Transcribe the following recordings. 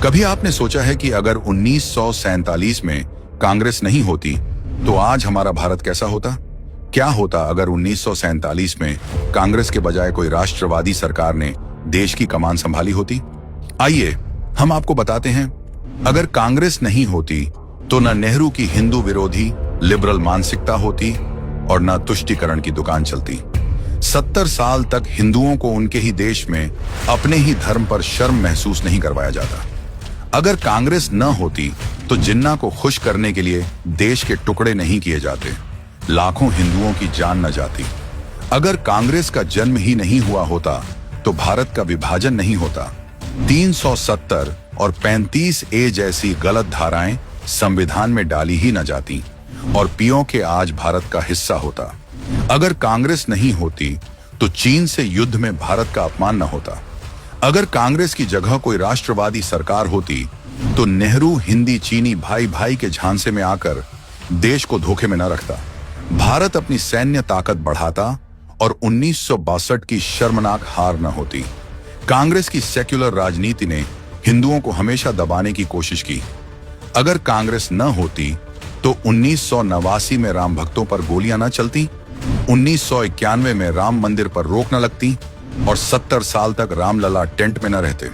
कभी आपने सोचा है कि अगर 1947 में कांग्रेस नहीं होती तो आज हमारा भारत कैसा होता? क्या होता अगर 1947 में कांग्रेस के बजाय कोई राष्ट्रवादी सरकार ने देश की कमान संभाली होती? आइए हम आपको बताते हैं। अगर कांग्रेस नहीं होती तो न नेहरू की हिंदू विरोधी लिबरल मानसिकता होती और न तुष्टीकरण की दुकान चलती। 70 साल तक हिंदुओं को उनके ही देश में अपने ही धर्म पर शर्म महसूस नहीं करवाया जाता। अगर कांग्रेस न होती तो जिन्ना को खुश करने के लिए देश के टुकड़े नहीं किए जाते, लाखों हिंदुओं की जान न जाती। अगर कांग्रेस का जन्म ही नहीं हुआ होता तो भारत का विभाजन नहीं होता। 370 और 35A जैसी गलत धाराएं संविधान में डाली ही न जाती और पीओके आज भारत का हिस्सा होता। अगर कांग्रेस नहीं होती तो चीन से युद्ध में भारत का अपमान न होता। अगर कांग्रेस की जगह कोई राष्ट्रवादी सरकार होती तो नेहरू हिंदी चीनी भाई भाई के झांसे में आकर देश को धोखे में न रखता। भारत अपनी सैन्य ताकत बढ़ाता और 1962 की शर्मनाक हार न होती। कांग्रेस की सेक्युलर राजनीति ने हिंदुओं को हमेशा दबाने की कोशिश की। अगर कांग्रेस न होती तो 1989 में राम भक्तों पर गोलियां न चलती, 1991 में राम मंदिर पर रोक न लगती और 70 साल तक रामलला टेंट में न रहते।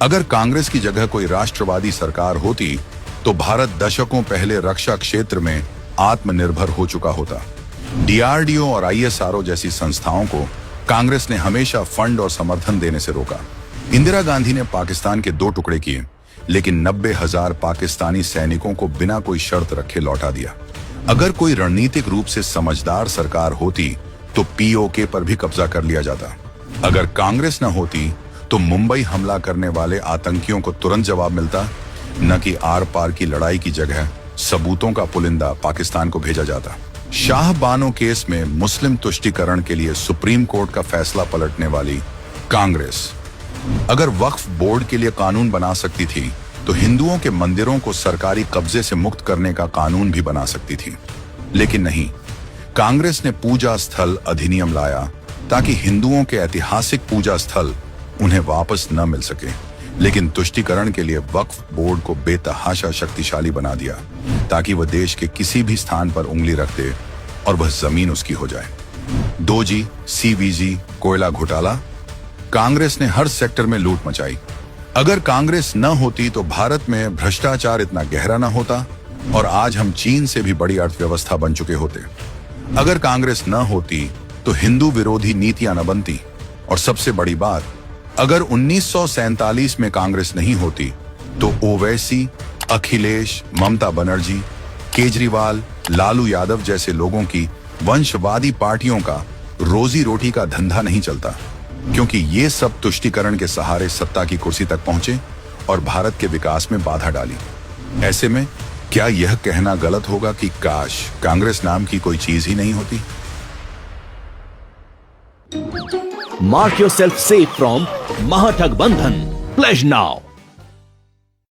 अगर कांग्रेस की जगह कोई राष्ट्रवादी सरकार होती तो भारत दशकों पहले रक्षा क्षेत्र में आत्मनिर्भर हो चुका होता। डीआरडीओ और आईएसआरओ जैसी संस्थाओं को कांग्रेस ने हमेशा फंड और समर्थन देने से रोका। इंदिरा गांधी ने पाकिस्तान के 2 टुकड़े किए, लेकिन 90,000 पाकिस्तानी सैनिकों को बिना कोई शर्त रखे लौटा दिया। अगर कोई रणनीतिक रूप से समझदार सरकार होती तो पीओके पर भी कब्जा कर लिया जाता। अगर कांग्रेस न होती तो मुंबई हमला करने वाले आतंकियों को तुरंत जवाब मिलता, न कि आर पार की लड़ाई की जगह सबूतों का पुलिंदा पाकिस्तान को भेजा जाता। शाह बानो केस में मुस्लिम तुष्टीकरण के लिए सुप्रीम कोर्ट का फैसला पलटने वाली कांग्रेस अगर वक्फ बोर्ड के लिए कानून बना सकती थी तो हिंदुओं के मंदिरों को सरकारी कब्जे से मुक्त करने का कानून भी बना सकती थी। लेकिन नहीं, कांग्रेस ने पूजा स्थल अधिनियम लाया ताकि हिंदुओं के ऐतिहासिक पूजा स्थल उन्हें वापस न मिल सके, लेकिन तुष्टीकरण के लिए वक्फ बोर्ड को बेतहाशा शक्तिशाली बना दिया ताकि वह देश के किसी भी स्थान पर उंगली रख दे और वह जमीन उसकी हो जाए। 2G, CVG, कोयला घोटाला, कांग्रेस ने हर सेक्टर में लूट मचाई। अगर कांग्रेस न होती तो भारत में भ्रष्टाचार इतना गहरा न होता और आज हम चीन से भी बड़ी अर्थव्यवस्था बन चुके होते। अगर कांग्रेस न होती तो हिंदू विरोधी नीतियां न बनती और सबसे बड़ी बात, अगर 1947 में कांग्रेस नहीं होती तो ओवैसी, अखिलेश, ममता बनर्जी, केजरीवाल, लालू यादव जैसे लोगों की वंशवादी पार्टियों का रोजी रोटी का धंधा नहीं चलता, क्योंकि ये सब तुष्टीकरण के सहारे सत्ता की कुर्सी तक पहुंचे और भारत के विकास में बाधा डाली। ऐसे में क्या यह कहना गलत होगा कि काश कांग्रेस नाम की कोई चीज ही नहीं होती? Mark yourself safe from Mahathag Bandhan. Pledge now.